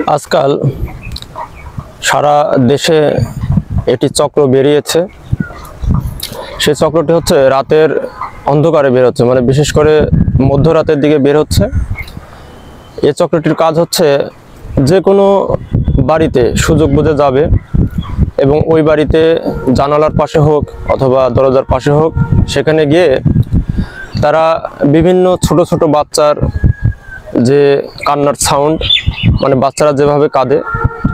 আজকাল সারা দেশে একটি চক্র বেরিয়েছে। সেই চক্রটি হচ্ছে রাতের অন্ধকারে বের হচ্ছে, মানে বিশেষ করে মধ্যরাতের দিকে বের হচ্ছে। এই চক্রটির কাজ হচ্ছে যে কোনো বাড়িতে সুযোগ বুঝে যাবে এবং ওই বাড়িতে জানালার পাশে হোক অথবা দরজার পাশে হোক, সেখানে গিয়ে তারা বিভিন্ন ছোট ছোট বাচ্চার যে কান্নার সাউন্ড, মানে বাচ্চারা যেভাবে কাঁদে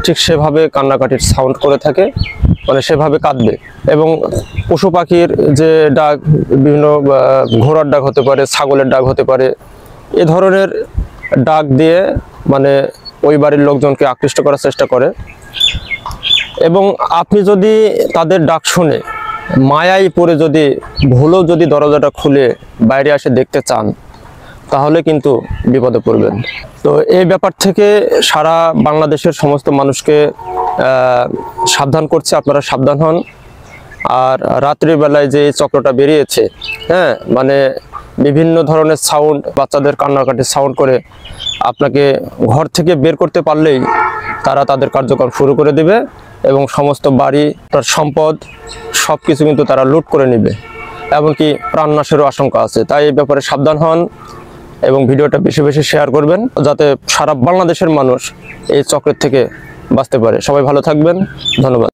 ঠিক সেভাবে কান্নাকাটির সাউন্ড করে থাকে, মানে সেভাবে কাঁদবে। এবং পশু পাখির যে ডাক, বিভিন্ন ঘোড়ার ডাক হতে পারে, ছাগলের ডাক হতে পারে, এ ধরনের ডাক দিয়ে মানে ওই বাড়ির লোকজনকে আকৃষ্ট করার চেষ্টা করে। এবং আপনি যদি তাদের ডাক শুনে মায়ায় পড়ে যদি ভুলেও যদি দরজাটা খুলে বাইরে আসে দেখতে চান, তাহলে কিন্তু বিপদে পড়বেন। তো এই ব্যাপার থেকে সারা বাংলাদেশের সমস্ত মানুষকে সাবধান করছে, আপনারা সাবধান হন। আর রাত্রির বেলায় যে এই চক্রটা বেরিয়েছে, মানে বিভিন্ন ধরনের সাউন্ড, বাচ্চাদের কান্নাকাটির সাউন্ড করে আপনাকে ঘর থেকে বের করতে পারলেই তারা তাদের কার্যক্রম শুরু করে দেবে এবং সমস্ত বাড়ি, তার সম্পদ সব কিছু কিন্তু তারা লুট করে নেবে, এমনকি প্রাণনাশেরও আশঙ্কা আছে। তাই এই ব্যাপারে সাবধান হন এবং ভিডিওটা বেশি বেশি শেয়ার করবেন, যাতে সারা বাংলাদেশের মানুষ এই চক্রের থেকে বাঁচতে পারে। সবাই ভালো থাকবেন, ধন্যবাদ।